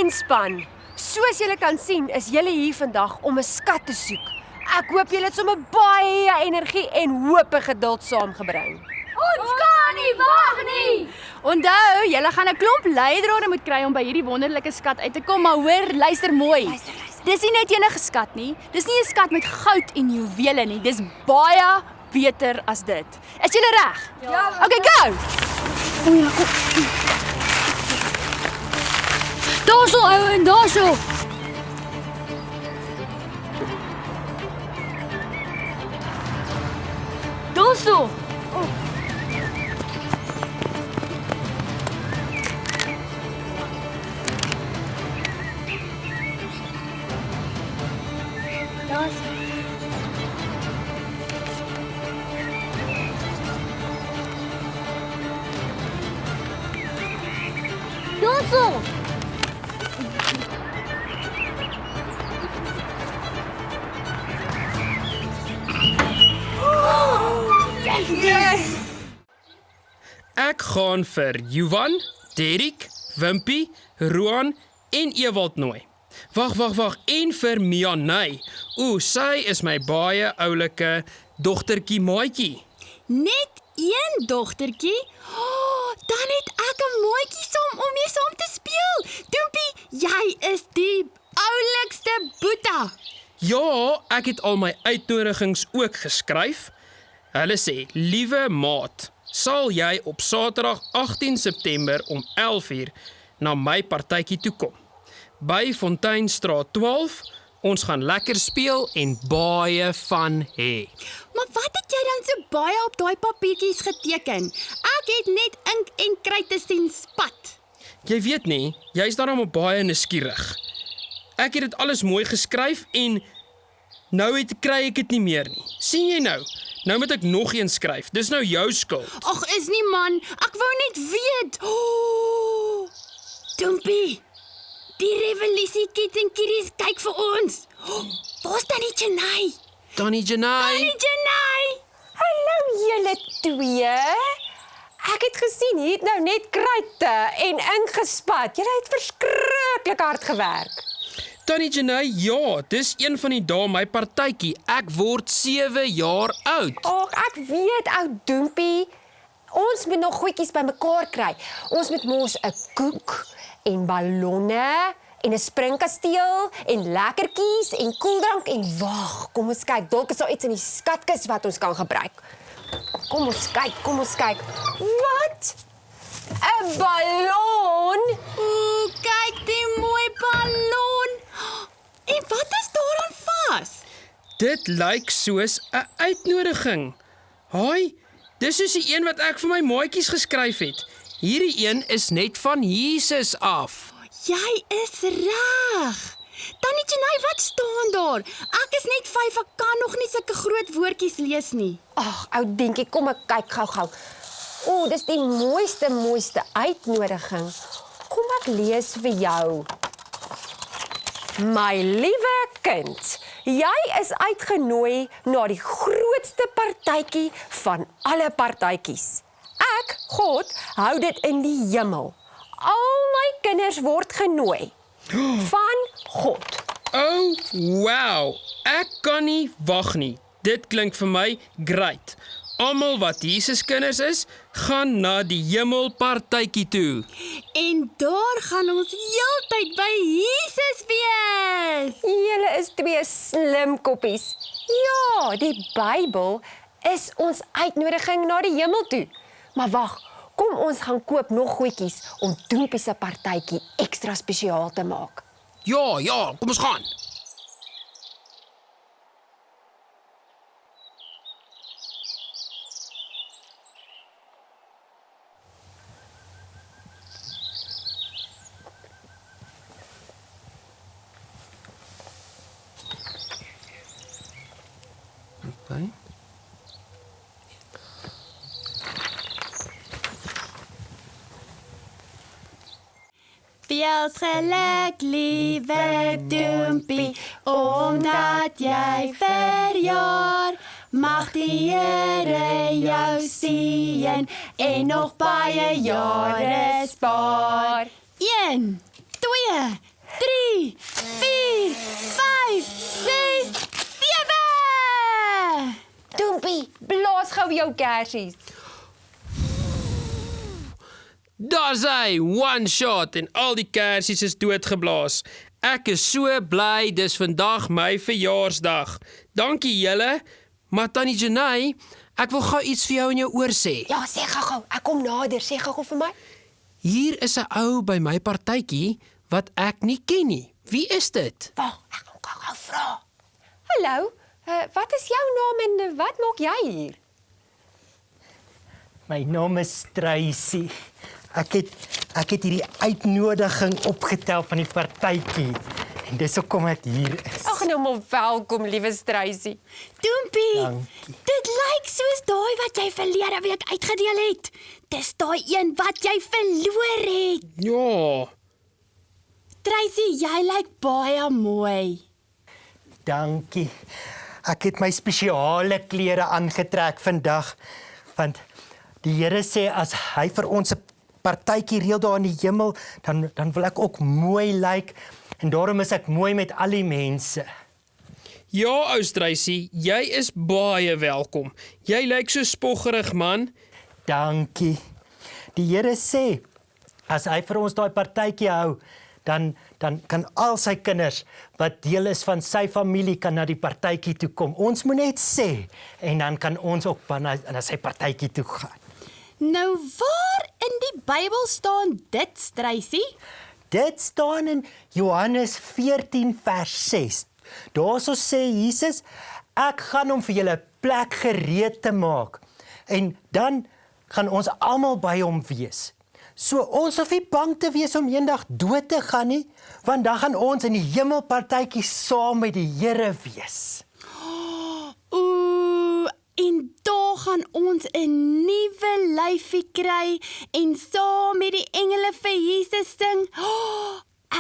en span. Soos julle kan sien, is julle hier vandag om 'n skat te soek. Ek hoop julle het sommer baie energie en hoop en geduld saamgebring. Ons kan nie wag nie. Onthou, julle gaan 'n klomp leidrade moet kry om by hierdie wonderlike skat uit te kom, maar hoor, luister mooi. Luister. Dis nie net enige skat nie. Dis nie 'n skat met goud en juwele nie. Dis baie beter as dit. Is julle reg? Ja. Okay, go. O ja, kom. Daarso, ouen, daarso. Daarso. Daarso. Ek gaan vir Johan, Derrick, Wimpy, Roan en Ewald nooi. Wag, en vir Mianey. Sy is my baie oulike dogtertjie maatjie. Net een dogtertjie? Dan het ek 'n maatjie om mee saam te speel. Doempie, jy is die oulikste boeta. Ja, ek het al my uitnodigings ook geskryf. Hulle sê, liewe maat, sal jy op Saterdag 18 September om 11:00 na my partytjie toe kom. By Fonteinstraat 12, ons gaan lekker speel en baie van hê. Maar wat het jy dan so baie op daai papiertjies geteken? Ek het net ink en kruite sien spat. Jy weet nie, jy's daarom baie nuuskierig. Ek het dit alles mooi geskryf en nou kry ek dit nie meer nie. Sien jy nou? Nou moet ek nog een skryf. Dis nou jou skuld. Ag, is nie man, ek wou net weet. Doempie, die revolusie kids en kiddies kyk vir ons. Waar's Tannie Janay? Tannie Janay. Tannie Janay! Hallo julle twee. Ek het gesien hier het nou net kruite en ink gespat. Julle het verskriklik hard gewerk. Tannie Janay, ja, dis een van die dae my partytjie. Ek word 7 jaar oud. Ag, ek weet, ou Doempie. Ons moet nog goedjies bymekaar kry. Ons moet mos 'n koek en ballonne en 'n springkasteel en lekkertjies en koeldrank en wag, kom ons kyk, dalk is daar iets in die skatkis wat ons kan gebruik. Kom ons kyk. Wat? 'n Ballon? Kyk die mooi ballon. En wat is daaraan vas? Dit lyk soos 'n uitnodiging. Haai, dis soos die een wat ek vir my maatjies geskryf het. Hierdie een is net van Jesus af. Jy is reg. Tannie Janay, wat staan daar? Ek is net 5, ek kan nog nie sulke groot woordjies lees nie. Ag, ou dingetjie, kom ek kyk gou. Dis die mooiste uitnodiging. Kom ek lees vir jou. My liewe kind, jy is uitgenooi na die grootste partytjie van alle partytjies. Ek, God, hou dit in die hemel. Al my kinders word genooi. Van God. Oh, wow. Ek kan nie wag nie. Dit klink vir my great. Almal wat Jesus kinders is, gaan na die hemelpartytjie toe. En daar gaan ons heeltyd by Jesus wees. Julle is twee slim koppies. Ja, die Bybel is ons uitnodiging na die hemel toe. Maar wag, kom ons gaan koop nog goedjies om Doempie se partytjie ekstra spesiaal te maak. Ja, kom ons gaan. Okay. Veel geluk, liewe Doempie, omdat jy verjaar. Mag die Here jou seën en nog baie jare spaar. 1, 2, 3, 4, 5, 6, 7. Dompie, blaas gou jou kersies. Daar's hy, one shot en al die kersies is doodgeblaas. Ek is so bly, dis vandag my verjaarsdag. Dankie julle, maar Tannie Janay, ek wil gou iets vir jou in jou oor sê. Ja, sê gou, ek kom nader, sê gou vir my. Hier is 'n ou by my partytjie wat ek nie ken nie. Wie is dit? Wag, ek gaan gou vra. Hallo, wat is jou naam en wat maak jy hier? My naam is Tracy. Ek het hierdie uitnodiging opgetel van die partytjie en dis hoekom ek hier is. Ag, nou maar welkom, liewe Tracy. Dompie, Dankie. dit lyk soos daai wat jy verlede week uitgedeel het. Dis daai een wat jy verloor het. Ja, Tracy, jy lyk baie mooi. Dankie. Ek het my spesiale klere aangetrek vandag want die Here sê as hy vir ons 'n partytjie reël daar in die hemel, dan wil ek ook mooi lyk en daarom is ek mooi met al die mense. ja, ou Tracy, jy is baie welkom. Jy lyk so spoggerig, man. Dankie. Die Here sê as hy vir ons daai partytjie hou, dan kan al sy kinders wat deel is van sy familie kan na die partytjie toe kom. Ons moet net sê en dan kan ons ook na sy partytjie toe gaan. Nou waar in die Bybel staan dit, Tracy? Dit staan in Johannes 14 vers 6. Daarso sê Jesus, ek gaan hom vir julle 'n plek gereed te maak en dan gaan ons almal by hom wees. So ons hoef nie bang te wees om eendag dood te gaan nie, want dan gaan ons in die hemelpartytjie saam met die Here wees. Ooh, en daar gaan ons 'n nuwe lyfie kry en saam met die engele vir Jesus sing.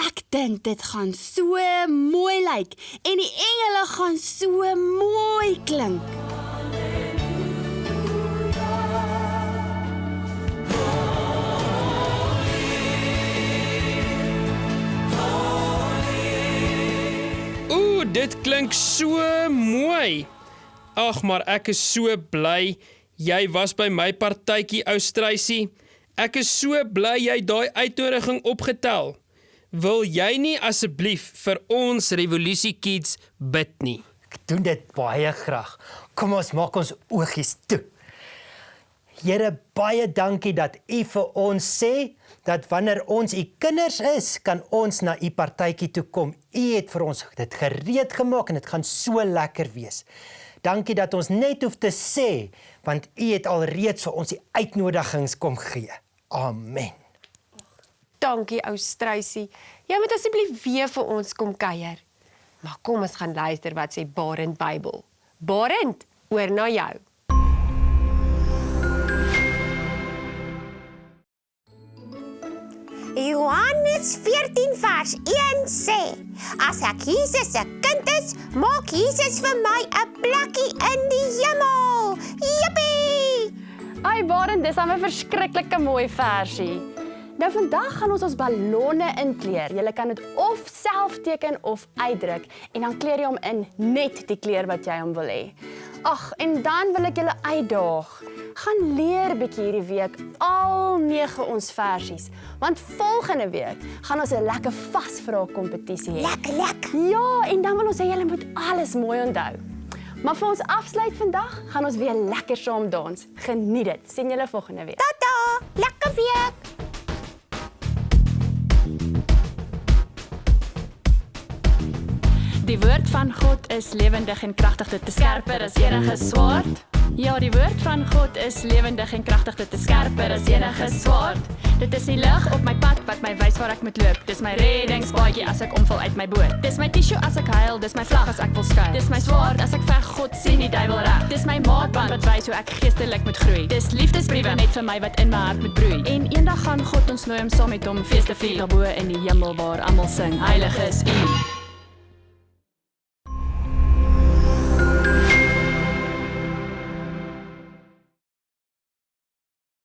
Ek dink dit gaan so mooi lyk en die engele gaan so mooi klink. Dit klink so mooi. Ag, maar ek is so bly jy was by my partytjie, ou Tracy. Ek is so bly jy daai uitnodiging opgetel. Wil jy nie asseblief vir ons Revolusie Kids bid nie? Ek doen dit baie graag. Kom ons maak ons oogies toe. Here, baie dankie dat U vir ons sê dat wanneer ons U kinders is, kan ons na U partytjie toe kom. U het vir ons dit gereed gemaak en dit gaan so lekker wees. Dankie dat ons net hoef te sê, want U het alreeds vir ons die uitnodigings kom gee. Amen. Dankie, ou Tracy. Jy moet asseblief weer vir ons kom kuier. Maar kom ons gaan luister wat sê Barend Bybel. Barend, oor na jou. Johannes 14 vers 1 sê, as ek Jesus se kind is, maak Jesus vir my 'n plekkie in die hemel. Jippie! Ai Barend, dis 'n verskriklike mooi versie. Nou vandag gaan ons ballonne inkleer. Jy kan dit of self teken of uitdruk en dan kleur jy hom in net die kleur wat jy hom wil hê. Ag, en dan wil ek julle uitdaag. Gaan leer bietjie hierdie week al 9 ons versies, want volgende week gaan ons 'n lekker vasvra kompetisie hê. Lekker. Ja, en dan wil ons hê julle moet alles mooi onthou. Maar vir ons afsluit vandag gaan ons weer lekker saam dans. Geniet dit. Sien julle volgende week. Tata, lekker week. Die woord van God is lewendig en kragtig, dit is skerper as enige swaard. Ja, die woord van God is lewendig en kragtig, dit is skerper as enige swaard. Dit is die lig op my pad wat my wys waar ek moet loop. Dis my reddingspaadjie as ek omval uit my boot. Dis my tissue as ek huil, dis my vlag as ek wil skuil. Dis my swaard as ek veg, God sien die duiwel reg. Dis my maatband wat wys hoe ek geestelik moet groei. Dis liefdesbriewe net vir my wat in my hart moet broei. En eendag gaan God ons nooi om saam met hom fees te vier daarbo in die hemel waar almal sing, heilig is U.